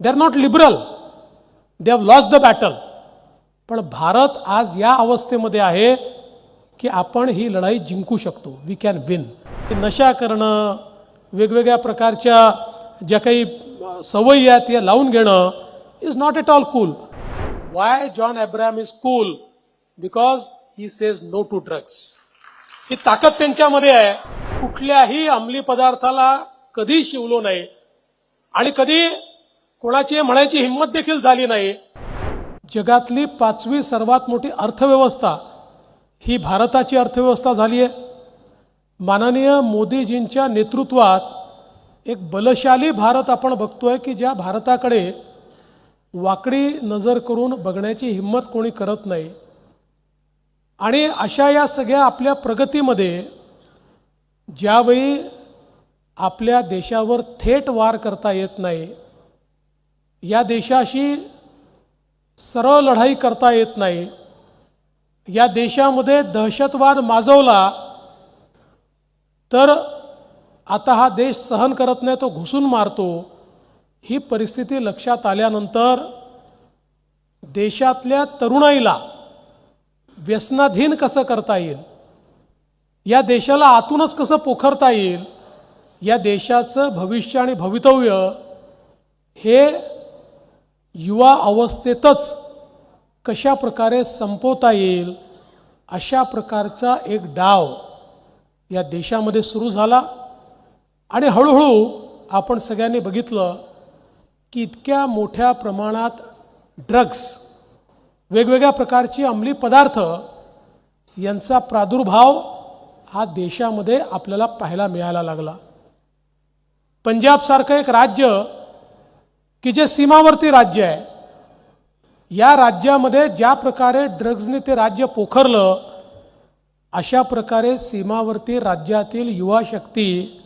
They are not liberal, they have lost the battle. पण भारत आज या अवस्थेमध्ये आहे की आपण ही लढाई जिंकू शकतो. We can win. नशा करणं, वेगवेगळ्या प्रकारच्या ज्या काही सवयी आहेत या लावून घेणं is not at all cool. Why John Abraham is cool? Because he says no to drugs. ही ताकद त्यांच्यामध्ये आहे. कुठल्याही अंमली पदार्थाला कधी शिवलो नाही आणि कधी कोणाची म्हणायची हिंमत देखील झाली नाही. जगातली 5वी सर्वात मोठी अर्थव्यवस्था ही भारताची अर्थव्यवस्था झाली आहे. माननीय मोदीजींच्या नेतृत्वात एक बलशाली भारत आपण बघतोय की ज्या भारताकडे वाकडी नजर करून बघण्याची हिंमत कोणी करत नाही. आणि अशा या सगळ्या आपल्या प्रगतीमध्ये ज्यावेळी आपल्या देशावर थेट वार करता येत नाही, या देशाशी सरळ लढाई करता येत नाही, या देशामध्ये दहशतवाद माजवला तर आता हा देश सहन करत नाही, तो घुसून मारतो. ही परिस्थिती लक्षात आल्यानंतर देशातल्या तरुणाईला व्यसनाधीन कसं करता येईल, या देशाला आतूनच कसं पोखरता येईल, या देशाचं भविष्य आणि भवितव्य हे युवा अवस्थेतच कशा प्रकारे संपवता येईल, अशा प्रकारचा एक डाव या देशामध्ये सुरू झाला. आणि हळूहळू आपण सगळ्यांनी बघितलं की इतक्या मोठ्या प्रमाणात ड्रग्स, वेगवेगळ्या प्रकारची अंमली पदार्थ यांचा प्रादुर्भाव हा देशामध्ये आपल्याला पाहायला मिळायला लागला. पंजाबसारखं एक राज्य की जे सीमावर्ती राज्य आहे, या राज्यामध्ये ज्या प्रकारे ड्रग्जने ते राज्य पोखरलं, अशा प्रकारे सीमावर्ती राज्यातील युवा शक्ती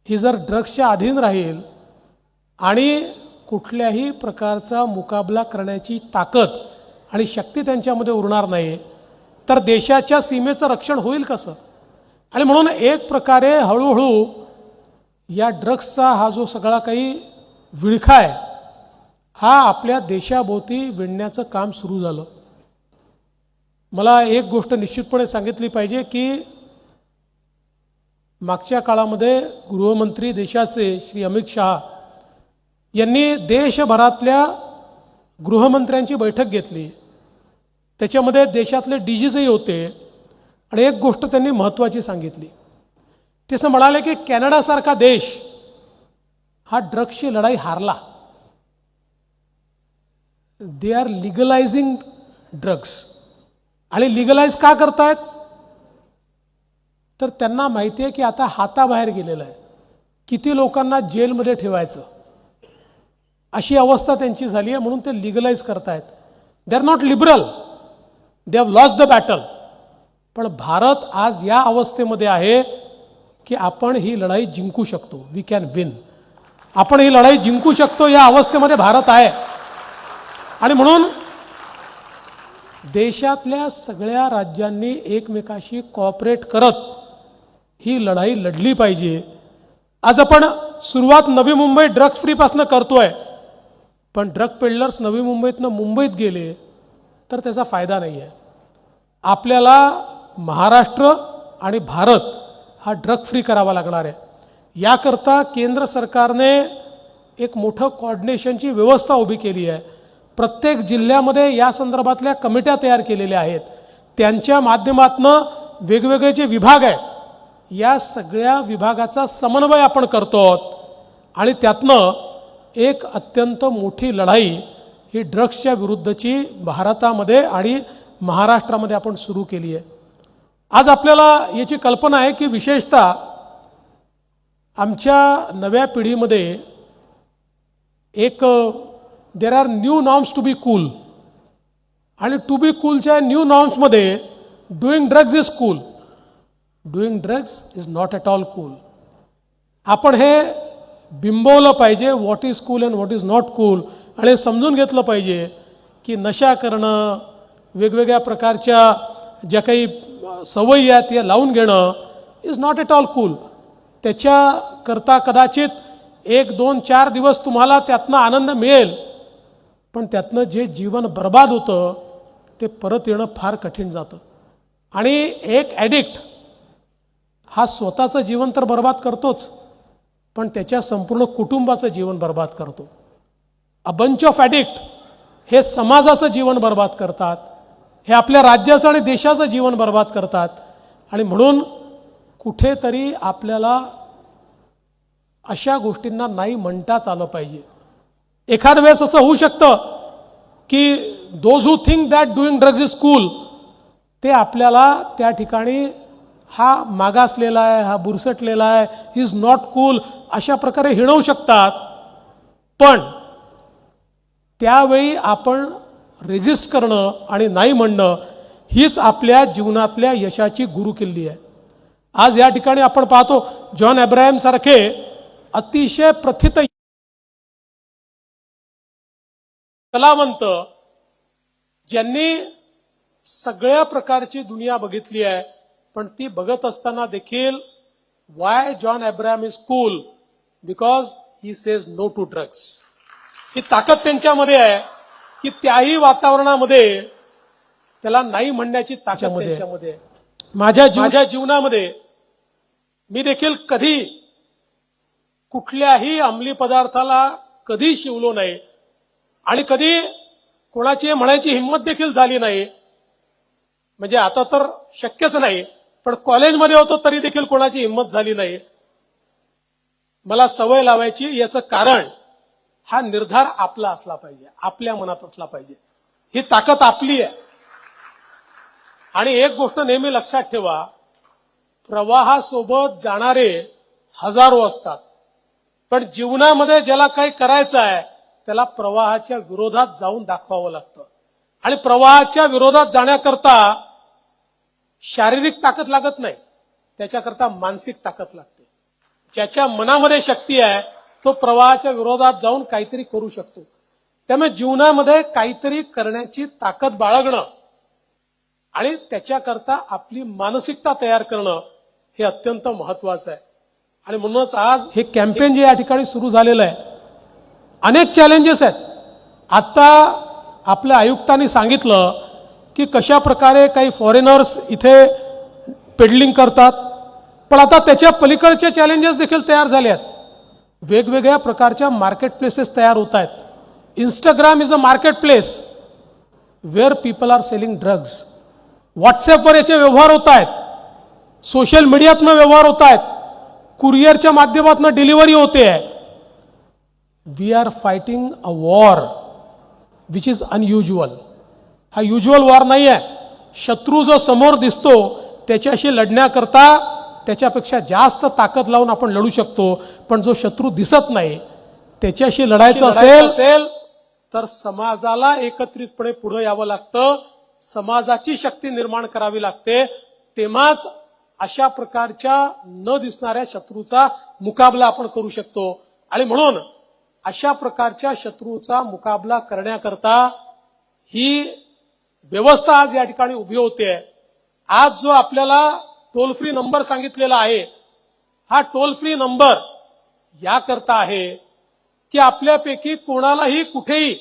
ही जर ड्रग्सच्या अधीन राहील आणि कुठल्याही प्रकारचा मुकाबला करण्याची ताकद आणि शक्ती त्यांच्यामध्ये उरणार नाही, तर देशाच्या सीमेचं रक्षण होईल कसं? आणि म्हणून एक प्रकारे हळूहळू या ड्रग्सचा हा जो सगळा काही विळखा आहे हा आपल्या देशाभोवती विणण्याचं काम सुरू झालं. मला एक गोष्ट निश्चितपणे सांगितली पाहिजे की मागच्या काळामध्ये गृहमंत्री देशाचे श्री अमित शहा यांनी देशभरातल्या गृहमंत्र्यांची बैठक घेतली. त्याच्यामध्ये देशातले डीजीजही होते आणि एक गोष्ट त्यांनी महत्त्वाची सांगितली. ते असं म्हणाले की कॅनडासारखा देश हा ड्रग्सची लढाई हारला. They are legalising drugs. आणि लिगलाइज का करतायत? तर त्यांना माहिती आहे की आता हाताबाहेर गेलेलं आहे, किती लोकांना जेलमध्ये ठेवायचं अशी अवस्था त्यांची झाली आहे, म्हणून ते लिगलाइज करतायत. They are not liberal, they have lost the battle. पण भारत आज या अवस्थेमध्ये आहे की आपण ही लढाई जिंकू शकतो. We can win. आपण ही लढाई जिंकू शकतो, या अवस्थेमध्ये भारत आहे. आणि म्हणून देशातल्या सगळ्या राज्यांनी एकमेकाशी कॉपरेट करत ही लढाई लढली पाहिजे. आज आपण सुरुवात नवी मुंबई ड्रग्स फ्रीपासून करतोय, पण ड्रग पेडलर्स नवी मुंबईतनं मुंबईत गेले तर त्याचा फायदा नाही आहे. आपल्याला महाराष्ट्र आणि भारत हा ड्रग फ्री करावा लागणार आहे. याकरता केंद्र सरकारने एक मोठं कोऑर्डिनेशनची व्यवस्था उभी केली आहे. प्रत्येक जिल्ह्यामध्ये या संदर्भातल्या कमिट्या तयार केलेल्या आहेत. त्यांच्या माध्यमातून वेगवेगळे जे विभाग आहेत या सगळ्या विभागाचा समन्वय आपण करतो आणि त्यातनं एक अत्यंत मोठी लढाई ही ड्रग्सच्या विरुद्धची भारतामध्ये आणि महाराष्ट्रामध्ये आपण सुरू केली आहे. आज आपल्याला याची कल्पना आहे की विशेषतः आमच्या नव्या पिढीमध्ये एक there are new norms to be cool. आणि टू बी कूलच्या न्यू नॉर्म्समध्ये doing drugs is cool, doing drugs is not at all cool. आपण हे बिंबवलं पाहिजे, what is cool and what is not cool. आणि समजून घेतलं पाहिजे की नशा करणं, वेगवेगळ्या प्रकारच्या ज्या काही सवयी आहेत या लावून घेणं is not at all cool. त्याच्याकरता कदाचित 1, 2, 4 दिवस तुम्हाला त्यातनं आनंद मिळेल, पण त्यातनं जे जीवन बर्बाद होतं ते परत येणं फार कठीण जातं. आणि एक ॲडिक्ट हा स्वतःचं जीवन तर बर्बाद करतोच, पण त्याच्या संपूर्ण कुटुंबाचं जीवन बर्बाद करतो. अ बंच ऑफ ॲडिक्ट हे समाजाचं जीवन बर्बाद करतात, हे आपल्या राज्याचं आणि देशाचं जीवन बर्बाद करतात. आणि म्हणून कुठेतरी आपल्याला अशा गोष्टींना नाही म्हणताच आलं पाहिजे. एखाद वेळेस असं होऊ शकतं की those who think that doing drugs is cool, ते आपल्याला त्या ठिकाणी हा मागासलेला आहे, हा बुरसटलेला आहे, ही इज नॉट कूल अशा प्रकारे हिणवू शकतात. पण त्यावेळी आपण रेजिस्ट करणं आणि नाही म्हणणं हीच आपल्या जीवनातल्या यशाची गुरुकिल्ली आहे. आज या ठिकाणी आपण पाहतो जॉन अब्राहम सारखे अतिशय प्रथित कलावंत, ज्यांनी सगळ्या प्रकारची दुनिया बघितली आहे, पण ती बघत असताना देखील why John Abraham is cool, because he says no to drugs. ही ताकद त्यांच्यामध्ये आहे की त्याही वातावरणामध्ये त्याला नाही म्हणण्याची ताकद त्यांच्यामध्ये. माझ्या जीवनामध्ये मी देखील कधी कुठल्याही अंमली पदार्थाला कधी शिवलो नाही आणि कधी कोणाची म्हणायची हिंमत देखील झाली नाही. म्हणजे आता तर शक्यच नाही, पण कॉलेजमध्ये होतो तरी देखील कोणाची हिंमत झाली नाही. मला सवय लावायची, याचं कारण हा निर्धार आपला असला पाहिजे, आपल्या मनात असला पाहिजे. ही ताकद आपली आहे. आणि एक गोष्ट नेहमी लक्षात ठेवा, प्रवाहासोबत जाणारे हजारो असतात, पण जीवनामध्ये ज्याला काही करायचं आहे त्याला प्रवाहाच्या विरोधात जाऊन दाखवावं लागतं. आणि प्रवाहाच्या विरोधात जाण्याकरता शारीरिक ताकद लागत नाही, त्याच्याकरता मानसिक ताकद लागते. ज्याच्या मनामध्ये शक्ती आहे तो प्रवाहाच्या विरोधात जाऊन काहीतरी करू शकतो. त्यामुळे जीवनामध्ये काहीतरी करण्याची ताकद बाळगणं आणि त्याच्याकरता आपली मानसिकता तयार करणं हे अत्यंत महत्वाचं आहे. आणि म्हणूनच आज हे कॅम्पेन जे या ठिकाणी सुरू झालेलं आहे, अनेक चॅलेंजेस आहेत. आता आपल्या आयुक्तांनी सांगितलं की कशा प्रकारे काही फॉरेनर्स इथे पेडलिंग करतात, पण आता त्याच्या पलीकडचे चॅलेंजेस देखील तयार झाले आहेत. वेगवेगळ्या प्रकारच्या मार्केट प्लेसेस तयार होत आहेत. Instagram is a market place where people are selling drugs. व्हॉट्सअपवर याचे व्यवहार होत आहेत, सोशल मीडियातनं व्यवहार होत आहेत, कुरिअरच्या माध्यमातून डिलिव्हरी होते आहे. We are fighting a war which is unusual. हा युज्युअल वॉर नाही आहे. शत्रू जो समोर दिसतो त्याच्याशी लढण्याकरता त्याच्यापेक्षा जास्त ताकद लावून आपण लढू शकतो, पण जो शत्रू दिसत नाही त्याच्याशी लढायचं असेल तर समाजाला एकत्रितपणे पुढे यावं लागतं, समाजाची शक्ती निर्माण करावी लागते. तेव्हाच अशा प्रकारच्या न दिसणाऱ्या शत्रूचा मुकाबला आपण करू शकतो. आणि म्हणून अशा प्रकारच्या शत्रूचा मुकाबला करण्याकरता ही व्यवस्था आज या ठिकाणी उभी होते. आज जो आपल्याला टोल फ्री नंबर सांगितलेला आहे, हा टोल फ्री नंबर याकरता आहे की आपल्यापैकी कोणालाही कुठेही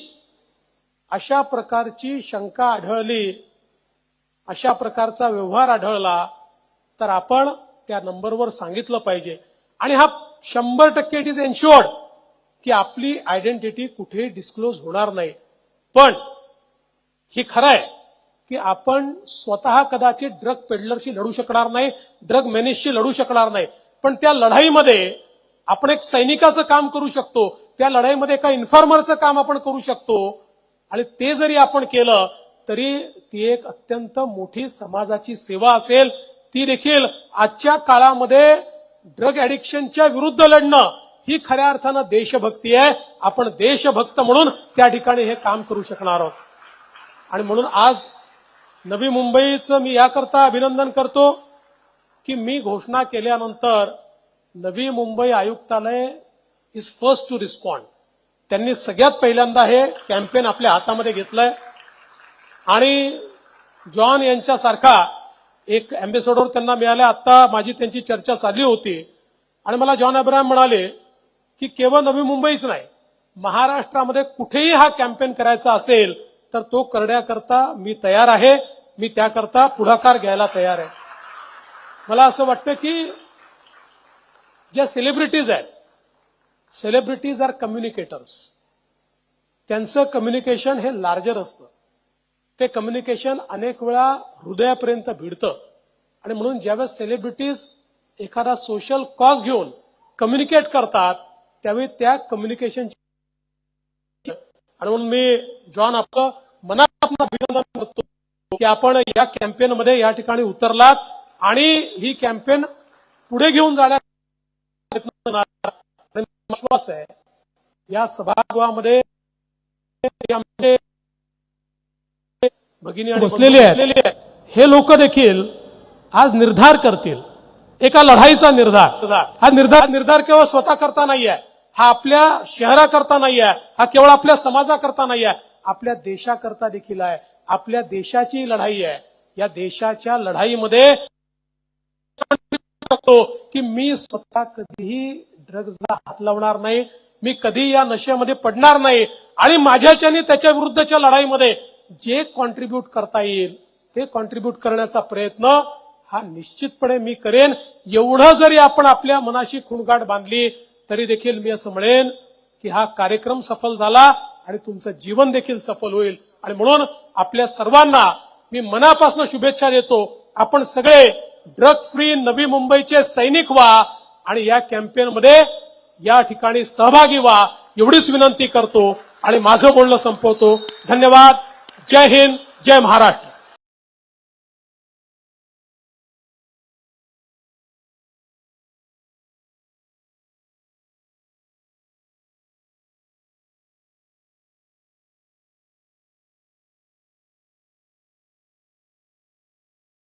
अशा प्रकारची शंका आढळली, अशा प्रकारचा व्यवहार आढळला तर आपण त्या नंबरवर सांगितलं पाहिजे. आणि हा 100% इट इज एन्श्युअर्ड की आपली आयडेंटिटी कुठेही डिस्क्लोज होणार नाही. पण हे खरं आहे की आपण स्वतः कदाचित ड्रग पेडलरशी लढू शकणार नाही, ड्रग मेनेजशी लढू शकणार नाही, पण त्या लढाईमध्ये आपण एक सैनिकाचं काम करू शकतो, त्या लढाईमध्ये एका इन्फॉर्मरचं काम आपण करू शकतो. आणि ते जरी आपण केलं तरी ती एक अत्यंत मोठी समाजाची सेवा असेल. ती देखील आजच्या काळामध्ये ड्रग ॲडिक्शनच्या विरुद्ध लढणं ही खऱ्या अर्थानं देशभक्ती आहे. आपण देशभक्त म्हणून त्या ठिकाणी हे काम करू शकणार आहोत. आणि म्हणून आज नवी मुंबईचं मी याकरता अभिनंदन करतो की मी घोषणा केल्यानंतर नवी मुंबई आयुक्तालय इज फर्स्ट टू रिस्पॉन्ड. त्यांनी सगळ्यात पहिल्यांदा हे कॅम्पेन आपल्या हातामध्ये घेतलंय. आणि जॉन यांच्यासारखा एक अँबॅसेडर त्यांना मिळाले. आता माझी त्यांची चर्चा चालली होती आणि मला जॉन अब्राहम म्हणाले की केवळ नवी मुंबईच नाही, महाराष्ट्रामध्ये कुठेही हा कॅम्पेन करायचा असेल तर तो करण्याकरता मी तयार आहे. मी त्याकरता पुढाकार घ्यायला तयार आहे. मला असं वाटतं की ज्या सेलिब्रिटीज आहेत, सेलिब्रिटीज आर कम्युनिकेटर्स. त्यांचं कम्युनिकेशन हे लार्जर असतं. ते कम्युनिकेशन अनेक वेळा हृदयापर्यंत भिडतं आणि म्हणून ज्यावेळेस सेलिब्रिटीज एखादा सोशल कॉज घेऊन कम्युनिकेट करतात त्यावेळी त्या कम्युनिकेशनची आणि म्हणून मी जॉन आपलं मनापासून अभिनंदन करतो की आपण या कॅम्पेनमध्ये या ठिकाणी उतरलात आणि ही कॅम्पेन पुढे घेऊन जाण्याचा प्रयत्न करणार. विश्वास आहे या सभागृहामध्ये भगिनी आणि बसलेले आहेत हे लोक देखील आज निर्धार करतील, एका लढाईचा निर्धार. हा निर्धार केवळ स्वतः करता नाहीये, हा आपल्या शहराकरता नाहीये, हा केवळ आपल्या समाजाकरता नाहीये, आपल्या देशाकरता देखील आहे. आपल्या देशाची लढाई आहे. या देशाच्या लढाईमध्ये की मी स्वतः कधीही ड्रग्जला हात लावणार नाही, मी कधी या नशेमध्ये पडणार नाही आणि माझ्याच्याने त्याच्या विरुद्धच्या लढाईमध्ये जे कॉन्ट्रीब्यूट करता येईल ते कॉन्ट्रीब्यूट करण्याचा प्रयत्न हा निश्चितपणे मी करेन. एवढं जरी आपण आपल्या मनाशी खुणगाठ बांधली तरी देखील मी असं म्हणेन की हा कार्यक्रम सफल झाला आणि तुमचं जीवन देखील सफल होईल. आणि म्हणून आपल्या सर्वांना मी मनापासून शुभेच्छा देतो. आपण सगळे ड्रग फ्री नवी मुंबईचे सैनिक व्हा आणि या कॅम्पेनमध्ये या ठिकाणी सहभागी व्हा एवढीच विनंती करतो आणि माझं बोलणं संपवतो. धन्यवाद. जय हिंद, जय महाराष्ट्र.